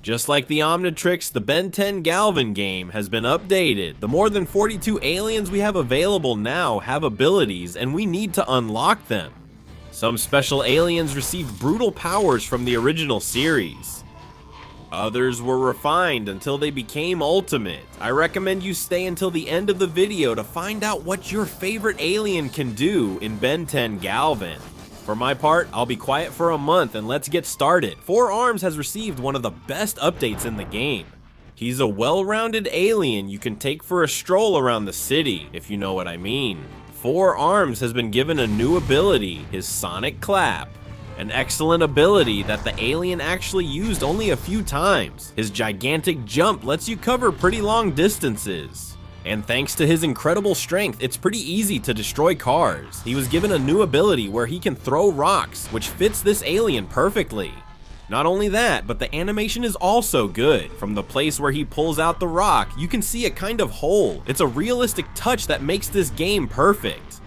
Just like the Omnitrix, the Ben 10 Galvan game has been updated. The more than 42 aliens we have available now have abilities, and we need to unlock them. Some special aliens received brutal powers from the original series. Others were refined until they became ultimate. I recommend you stay until the end of the video to find out what your favorite alien can do in Ben 10 Galvan. For my part, I'll be quiet for a month and let's get started. 4 Arms has received one of the best updates in the game. He's a well-rounded alien you can take for a stroll around the city, if you know what I mean. 4 Arms has been given a new ability, his Sonic Clap. An excellent ability that the alien actually used only a few times. His gigantic jump lets you cover pretty long distances. And thanks to his incredible strength, it's pretty easy to destroy cars. He was given a new ability where he can throw rocks, which fits this alien perfectly. Not only that, but the animation is also good. From the place where he pulls out the rock, you can see a kind of hole. It's a realistic touch that makes this game perfect.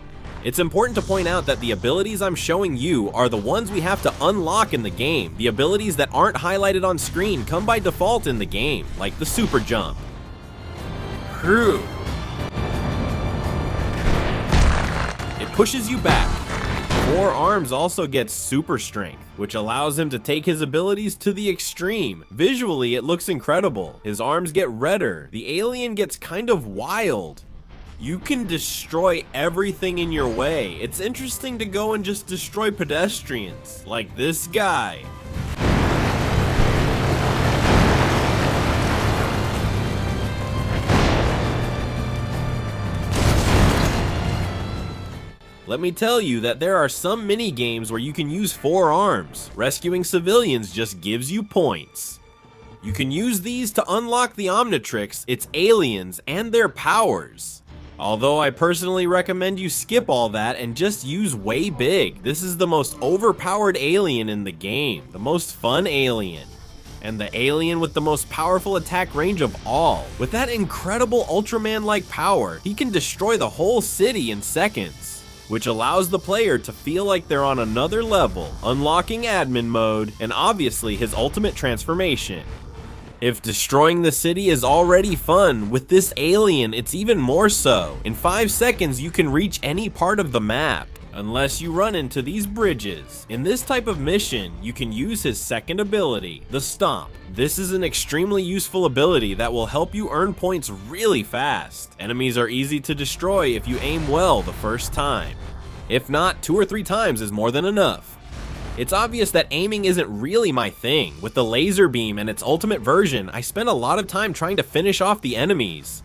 It's important to point out that the abilities I'm showing you are the ones we have to unlock in the game. The abilities that aren't highlighted on screen come by default in the game, like the super jump. It pushes you back. 4 Arms also gets super strength, which allows him to take his abilities to the extreme. Visually, it looks incredible. His arms get redder. The alien gets kind of wild. You can destroy everything in your way. It's interesting to go and just destroy pedestrians, like this guy. Let me tell you that there are some mini games where you can use 4 Arms. Rescuing civilians just gives you points. You can use these to unlock the Omnitrix, its aliens, and their powers. Although I personally recommend you skip all that and just use Way Big. This is the most overpowered alien in the game, the most fun alien, and the alien with the most powerful attack range of all. With that incredible Ultraman-like power, he can destroy the whole city in seconds, which allows the player to feel like they're on another level, unlocking admin mode, and obviously his ultimate transformation. If destroying the city is already fun, with this alien it's even more so. In 5 seconds you can reach any part of the map, unless you run into these bridges. In this type of mission, you can use his second ability, the Stomp. This is an extremely useful ability that will help you earn points really fast. Enemies are easy to destroy if you aim well the first time. If not, 2 or 3 times is more than enough. It's obvious that aiming isn't really my thing. With the laser beam and its ultimate version, I spent a lot of time trying to finish off the enemies.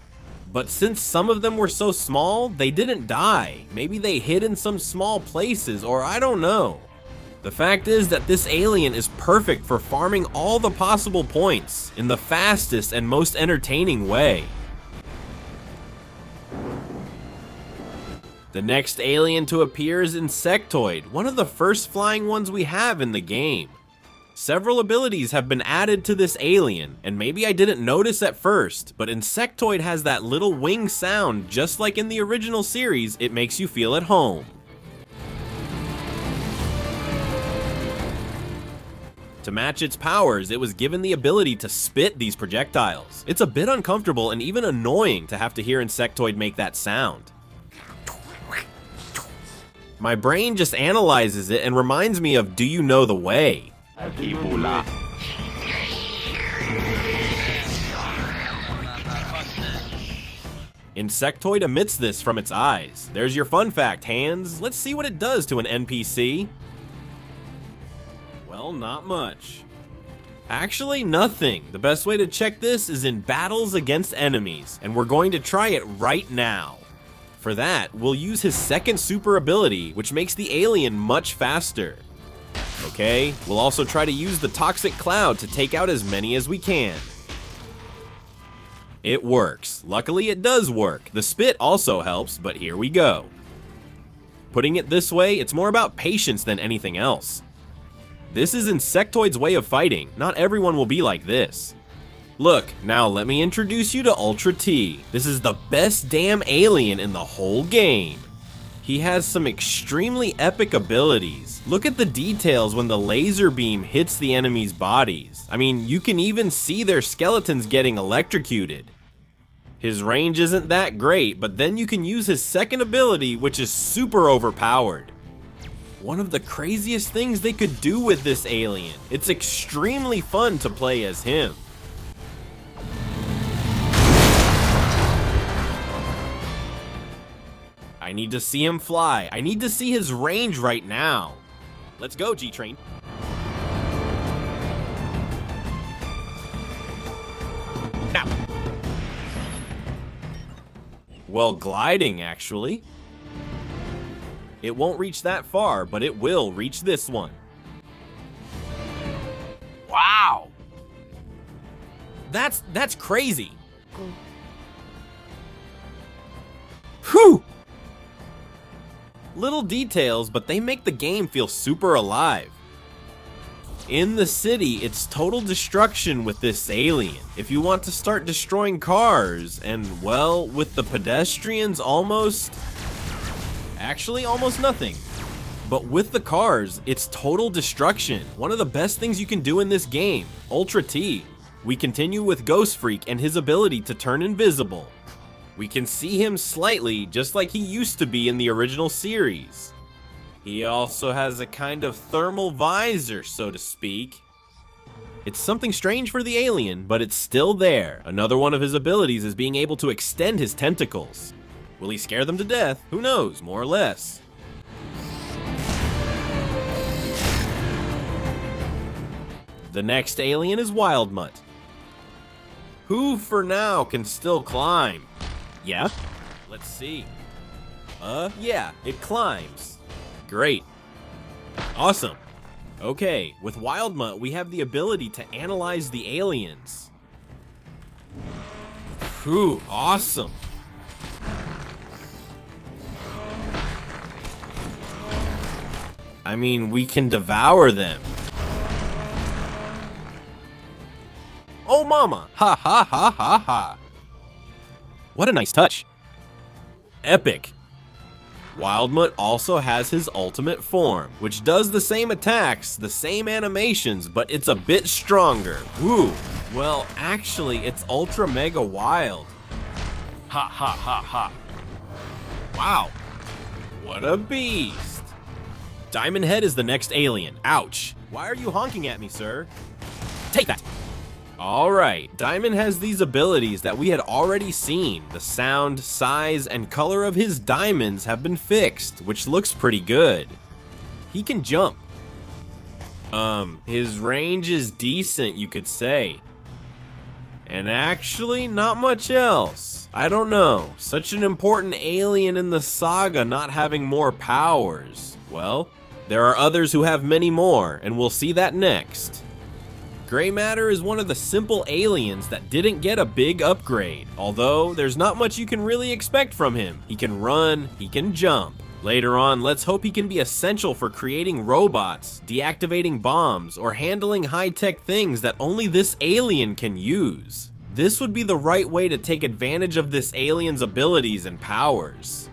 But since some of them were so small, they didn't die. Maybe they hid in some small places, or I don't know. The fact is that this alien is perfect for farming all the possible points in the fastest and most entertaining way. The next alien to appear is Insectoid, one of the first flying ones we have in the game. Several abilities have been added to this alien, and maybe I didn't notice at first, but Insectoid has that little wing sound just like in the original series. It makes you feel at home. To match its powers, it was given the ability to spit these projectiles. It's a bit uncomfortable and even annoying to have to hear Insectoid make that sound. My brain just analyzes it and reminds me of Do You Know the Way? Insectoid emits this from its eyes. There's your fun fact, hands. Let's see what it does to an NPC. Well, not much. Actually, nothing. The best way to check this is in battles against enemies, and we're going to try it right now. For that, we'll use his second super ability, which makes the alien much faster. Okay, we'll also try to use the toxic cloud to take out as many as we can. It works. Luckily, it does work. The spit also helps, but here we go. Putting it this way, it's more about patience than anything else. This is Insectoid's way of fighting. Not everyone will be like this. Look, now let me introduce you to Ultra T. This is the best damn alien in the whole game. He has some extremely epic abilities. Look at the details when the laser beam hits the enemy's bodies. I mean, you can even see their skeletons getting electrocuted. His range isn't that great, but then you can use his second ability, which is super overpowered. One of the craziest things they could do with this alien. It's extremely fun to play as him. I need to see him fly. I need to see his range right now. Let's go, G-Train. Now. Well, gliding, actually. It won't reach that far, but it will reach this one. Wow! That's crazy. Whew! Little details, but they make the game feel super alive. In the city, it's total destruction with this alien. If you want to start destroying cars, and well, with the pedestrians actually almost nothing. But with the cars, it's total destruction. One of the best things you can do in this game, Ultra T. We continue with Ghostfreak and his ability to turn invisible. We can see him slightly, just like he used to be in the original series. He also has a kind of thermal visor, so to speak. It's something strange for the alien, but it's still there. Another one of his abilities is being able to extend his tentacles. Will he scare them to death? Who knows, more or less. The next alien is Wildmutt, who for now can still climb. Yeah? Let's see. Yeah, it climbs. Great. Awesome. Okay, with Wildmutt, we have the ability to analyze the aliens. Whew, awesome. I mean, we can devour them. Oh mama! Ha ha ha ha ha! What a nice touch. Epic. Wildmutt also has his ultimate form, which does the same attacks, the same animations, but it's a bit stronger. Woo! Well, actually, it's Ultra Mega Wild. Ha ha ha ha. Wow. What a beast. Diamondhead is the next alien. Ouch. Why are you honking at me, sir? Take that. Alright, Diamond has these abilities that we had already seen. The sound, size, and color of his diamonds have been fixed, which looks pretty good. He can jump. His range is decent, you could say. And actually, not much else. I don't know, such an important alien in the saga not having more powers. Well, there are others who have many more, and we'll see that next. Gray Matter is one of the simple aliens that didn't get a big upgrade, although there's not much you can really expect from him. He can run, he can jump. Later on, let's hope he can be essential for creating robots, deactivating bombs, or handling high-tech things that only this alien can use. This would be the right way to take advantage of this alien's abilities and powers.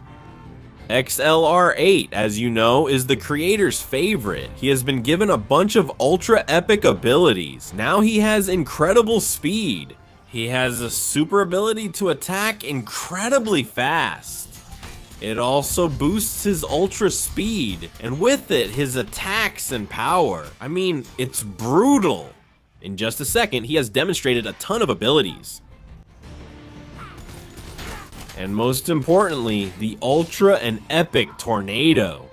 XLR8, as you know, is the creator's favorite. He has been given a bunch of ultra epic abilities. Now he has incredible speed. He has a super ability to attack incredibly fast. It also boosts his ultra speed, and with it, his attacks and power. I mean, it's brutal. In just a second, he has demonstrated a ton of abilities. And most importantly, the ultra and epic tornado.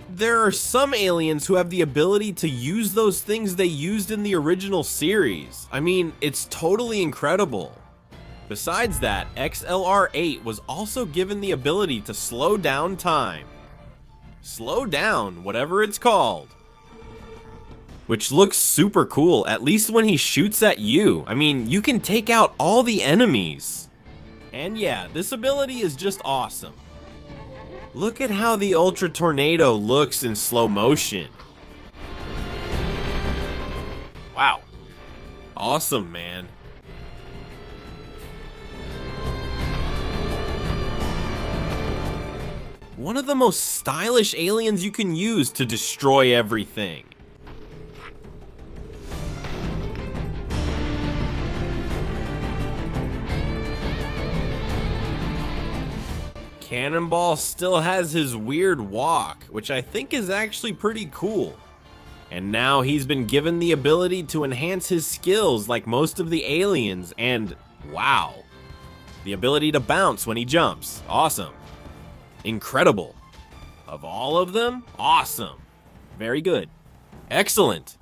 There are some aliens who have the ability to use those things they used in the original series. I mean, it's totally incredible. Besides that, XLR8 was also given the ability to slow down time. Slow down, whatever it's called. Which looks super cool, at least when he shoots at you. I mean, you can take out all the enemies. And yeah, this ability is just awesome. Look at how the Ultra Tornado looks in slow motion. Wow. Awesome, man. One of the most stylish aliens you can use to destroy everything. Cannonball still has his weird walk, which I think is actually pretty cool. And now he's been given the ability to enhance his skills like most of the aliens, and wow. The ability to bounce when he jumps, awesome. Incredible. Of all of them, awesome. Very good. Excellent.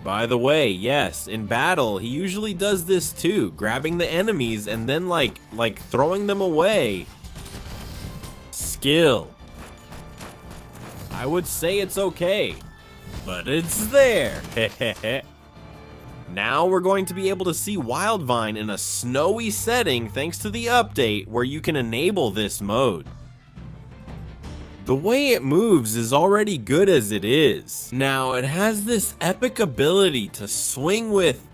By the way, yes, in battle, he usually does this too, grabbing the enemies and then like throwing them away. Skill. I would say it's okay, but it's there. Now we're going to be able to see Wildvine in a snowy setting thanks to the update where you can enable this mode. The way it moves is already good as it is. Now it has this epic ability to swing with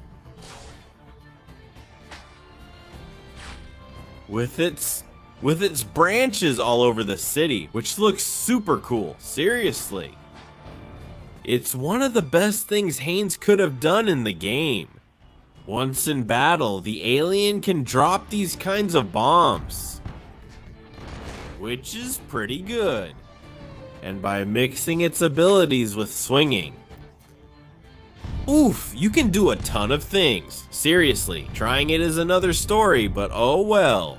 its branches all over the city, which looks super cool, seriously. It's one of the best things Haynes could have done in the game. Once in battle, the alien can drop these kinds of bombs, which is pretty good. And by mixing its abilities with swinging, oof, you can do a ton of things. Seriously, trying it is another story, but oh well.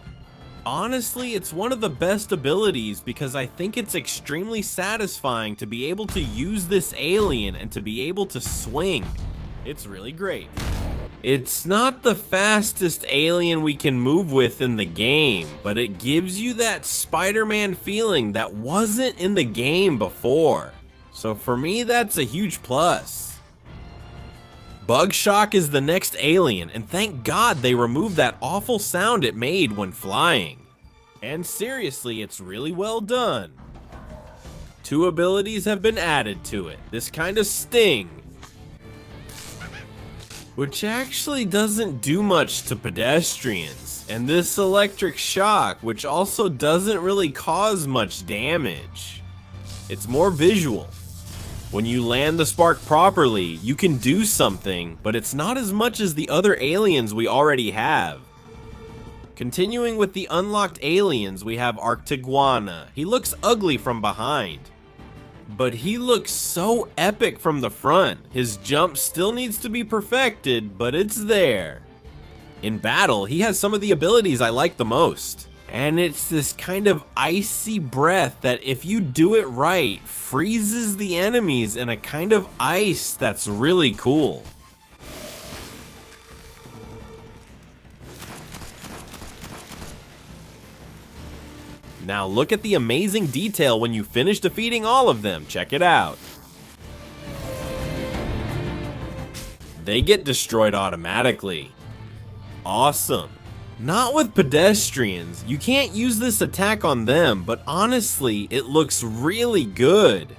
Honestly, it's one of the best abilities because I think it's extremely satisfying to be able to use this alien and to be able to swing. It's really great. It's not the fastest alien we can move with in the game, but it gives you that Spider-Man feeling that wasn't in the game before. So for me, that's a huge plus. Bugshock is the next alien, and thank God they removed that awful sound it made when flying. And seriously, it's really well done. 2 abilities have been added to it. This kind of sting, which actually doesn't do much to pedestrians, and this electric shock, which also doesn't really cause much damage. It's more visual. When you land the spark properly, you can do something, but it's not as much as the other aliens we already have. Continuing with the unlocked aliens, we have Arctiguana. He looks ugly from behind, but he looks so epic from the front. His jump still needs to be perfected, but it's there. In battle, he has some of the abilities I like the most. And it's this kind of icy breath that, if you do it right, freezes the enemies in a kind of ice that's really cool. Now look at the amazing detail when you finish defeating all of them. Check it out. They get destroyed automatically. Awesome. Not with pedestrians. You can't use this attack on them, but honestly, it looks really good.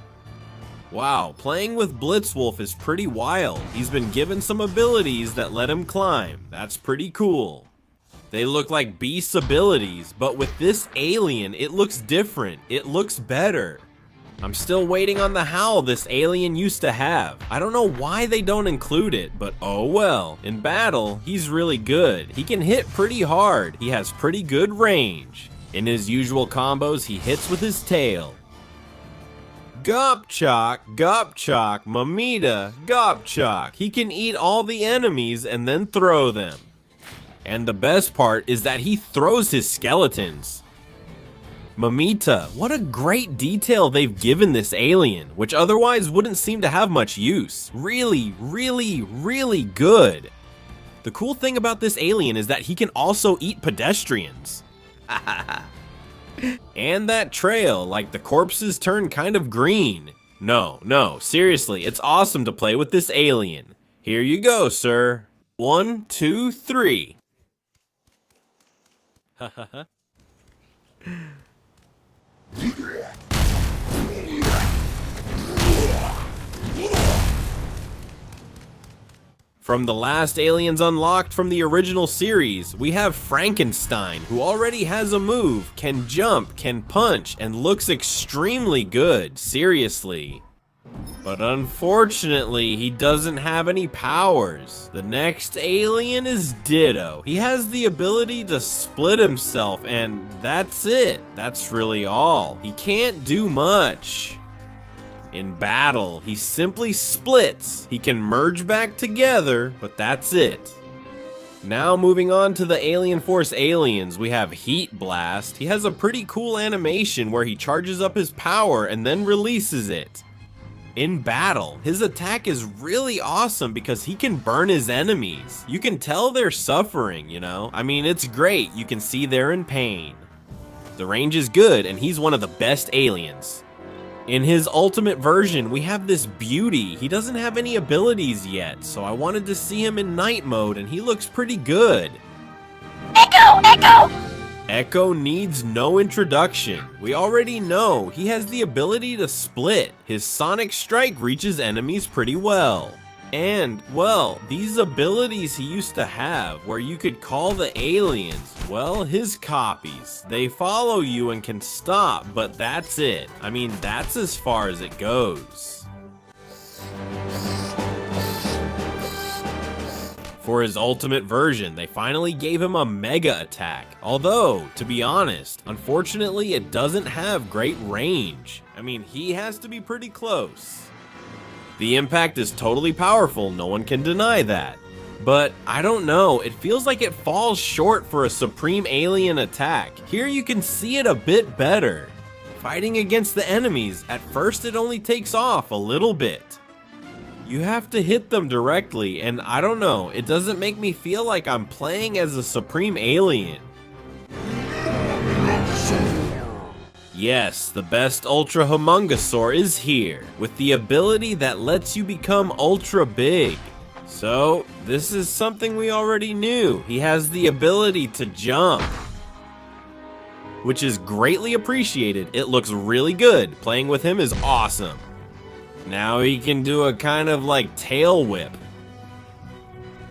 Wow, playing with BlitzWolf is pretty wild. He's been given some abilities that let him climb. That's pretty cool. They look like beast abilities, but with this alien, it looks different. It looks better. I'm still waiting on the howl this alien used to have. I don't know why they don't include it, but oh well. In battle, he's really good. He can hit pretty hard. He has pretty good range. In his usual combos, he hits with his tail. Gopchok, Gopchok, Mamita, Gopchok. He can eat all the enemies and then throw them. And the best part is that he throws his skeletons. Mamita, what a great detail they've given this alien, which otherwise wouldn't seem to have much use. Really, really, really good. The cool thing about this alien is that he can also eat pedestrians. And that trail, like the corpses turn kind of green. No, seriously, it's awesome to play with this alien. Here you go, sir. 1, 2, 3. From the last aliens unlocked from the original series, we have Frankenstein, who already has a move, can jump, can punch, and looks extremely good, seriously. But unfortunately, he doesn't have any powers. The next alien is Ditto. He has the ability to split himself, and that's it. That's really all. He can't do much. In battle, he simply splits. He can merge back together, but that's it. Now moving on to the Alien Force aliens, we have Heatblast. He has a pretty cool animation where he charges up his power and then releases it. In battle, his attack is really awesome because he can burn his enemies. You can tell they're suffering, you know? I mean, it's great. You can see they're in pain. The range is good, and he's one of the best aliens. In his ultimate version, we have this beauty. He doesn't have any abilities yet, so I wanted to see him in night mode, and he looks pretty good. Echo! Echo! Echo needs no introduction. We already know he has the ability to split. His sonic strike reaches enemies pretty well. And, well, these abilities he used to have, where you could call the aliens, well, his copies. They follow you and can stop, but that's it. I mean, that's as far as it goes. For his ultimate version, they finally gave him a mega attack. Although, to be honest, unfortunately it doesn't have great range. I mean, he has to be pretty close. The impact is totally powerful, no one can deny that. But, I don't know, it feels like it falls short for a supreme alien attack. Here you can see it a bit better. Fighting against the enemies, at first it only takes off a little bit. You have to hit them directly, and I don't know, it doesn't make me feel like I'm playing as a supreme alien. Yes, the best Ultra Humungosaur is here, with the ability that lets you become ultra big. So, this is something we already knew. He has the ability to jump, which is greatly appreciated. It looks really good. Playing with him is awesome. Now he can do a kind of like tail whip.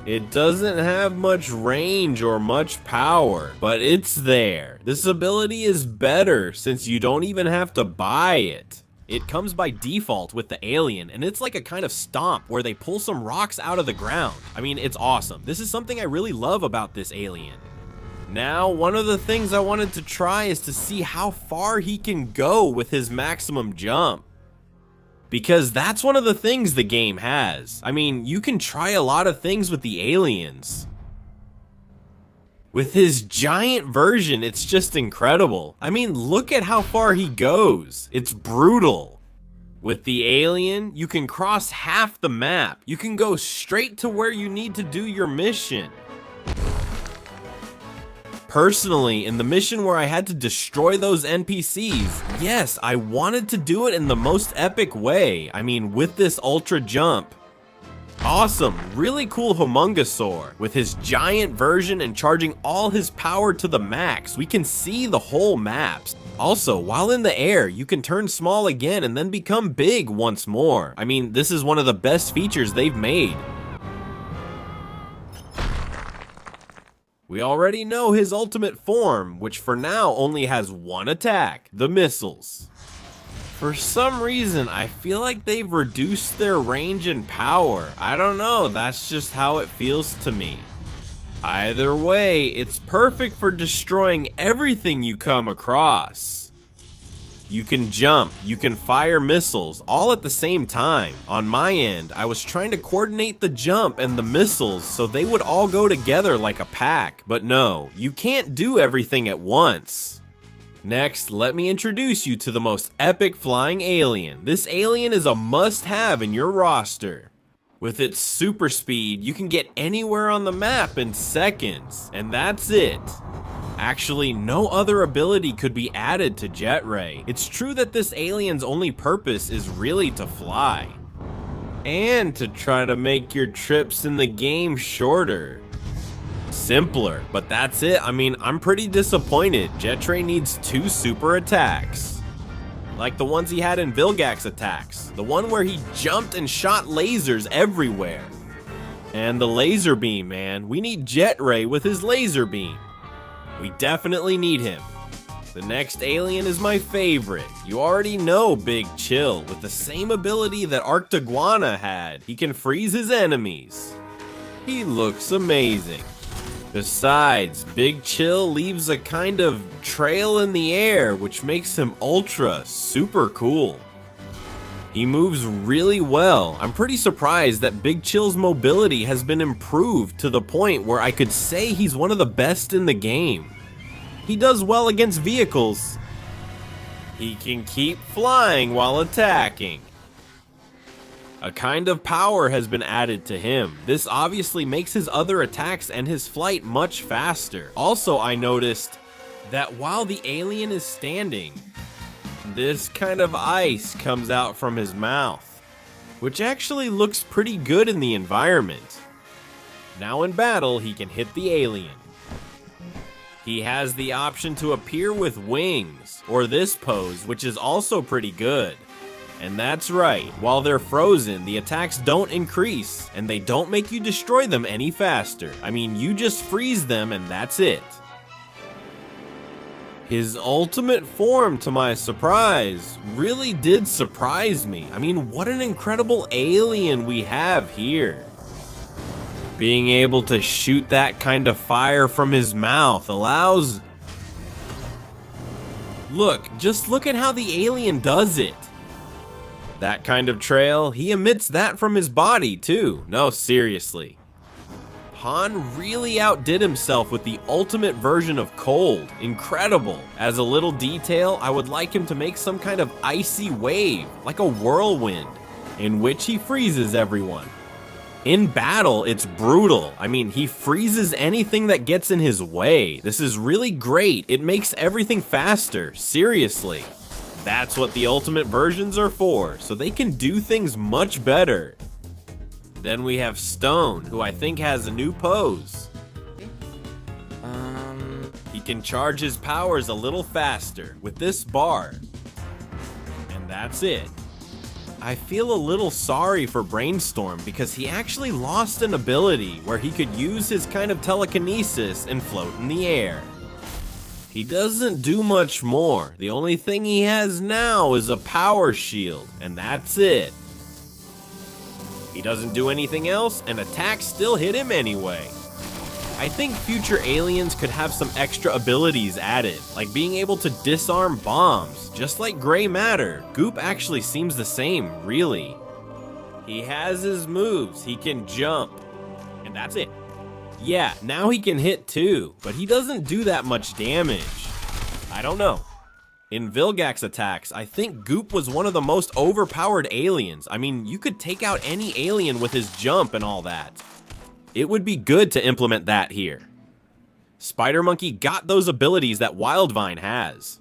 It doesn't have much range or much power, but it's there. This ability is better since you don't even have to buy it. It comes by default with the alien, and it's like a kind of stomp where they pull some rocks out of the ground. I mean, it's awesome. This is something I really love about this alien. Now, one of the things I wanted to try is to see how far he can go with his maximum jump. Because that's one of the things the game has. I mean, you can try a lot of things with the aliens. With his giant version, it's just incredible. I mean, look at how far he goes. It's brutal. With the alien, you can cross half the map. You can go straight to where you need to do your mission. Personally, in the mission where I had to destroy those NPCs, yes, I wanted to do it in the most epic way. I mean, with this ultra jump. Awesome, really cool Humungosaur. With his giant version and charging all his power to the max, we can see the whole maps. Also, while in the air, you can turn small again and then become big once more. I mean, this is one of the best features they've made. We already know his ultimate form, which for now only has one attack, the missiles. For some reason, I feel like they've reduced their range and power. I don't know, that's just how it feels to me. Either way, it's perfect for destroying everything you come across. You can jump, you can fire missiles, all at the same time. On my end, I was trying to coordinate the jump and the missiles so they would all go together like a pack. But no, you can't do everything at once. Next, let me introduce you to the most epic flying alien. This alien is a must-have in your roster. With its super speed, you can get anywhere on the map in seconds, and that's it. Actually, no other ability could be added to Jet Ray. It's true that this alien's only purpose is really to fly, and to try to make your trips in the game shorter. Simpler, but that's it. I mean, I'm pretty disappointed. Jet Ray needs 2 super attacks. Like the ones he had in Vilgax attacks. The one where he jumped and shot lasers everywhere. And the laser beam, man. We need Jet Ray with his laser beam. We definitely need him. The next alien is my favorite. You already know Big Chill, with the same ability that Arctiguana had. He can freeze his enemies. He looks amazing. Besides, Big Chill leaves a kind of trail in the air, which makes him ultra super cool. He moves really well. I'm pretty surprised that Big Chill's mobility has been improved to the point where I could say he's one of the best in the game. He does well against vehicles. He can keep flying while attacking. A kind of power has been added to him. This obviously makes his other attacks and his flight much faster. Also, I noticed that while the alien is standing, this kind of ice comes out from his mouth, which actually looks pretty good in the environment. Now in battle, he can hit the alien. He has the option to appear with wings, or this pose, which is also pretty good. And that's right, while they're frozen, the attacks don't increase, and they don't make you destroy them any faster. I mean, you just freeze them and that's it. His ultimate form, to my surprise, really did surprise me. I mean, what an incredible alien we have here. Being able to shoot that kind of fire from his mouth allows... Look, just look at how the alien does it. That kind of trail, he emits that from his body too. No, seriously. Han really outdid himself with the ultimate version of cold. Incredible. As a little detail, I would like him to make some kind of icy wave, like a whirlwind, in which he freezes everyone. In battle, it's brutal. I mean, he freezes anything that gets in his way. This is really great. It makes everything faster. Seriously. That's what the ultimate versions are for, so they can do things much better. Then we have Stone, who I think has a new pose. He can charge his powers a little faster with this bar. And that's it. I feel a little sorry for Brainstorm because he actually lost an ability where he could use his kind of telekinesis and float in the air. He doesn't do much more. The only thing he has now is a power shield, and that's it. He doesn't do anything else, and attacks still hit him anyway. I think future aliens could have some extra abilities added, like being able to disarm bombs, just like Gray Matter. Goop actually seems the same, really. He has his moves, he can jump, and that's it. Yeah, now he can hit too, but he doesn't do that much damage. I don't know. In Vilgax's attacks, I think Goop was one of the most overpowered aliens. I mean, you could take out any alien with his jump and all that. It would be good to implement that here. Spider Monkey got those abilities that Wildvine has.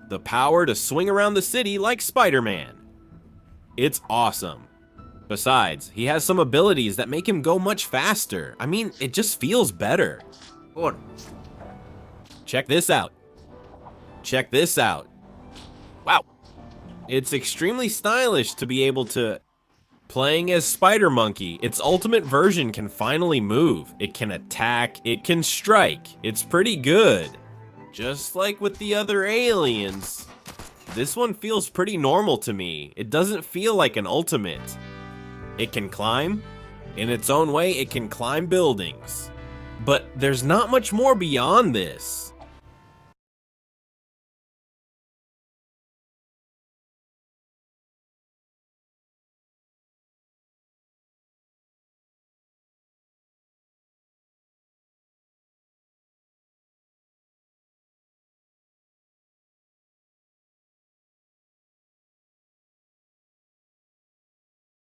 The power to swing around the city like Spider-Man. It's awesome. Besides, he has some abilities that make him go much faster. I mean, it just feels better. Hold on. Check this out. Check this out. Wow. It's extremely stylish to be able to... Playing as Spider Monkey, its ultimate version can finally move. It can attack, it can strike. It's pretty good. Just like with the other aliens, this one feels pretty normal to me. It doesn't feel like an ultimate. It can climb. In its own way, it can climb buildings. But there's not much more beyond this.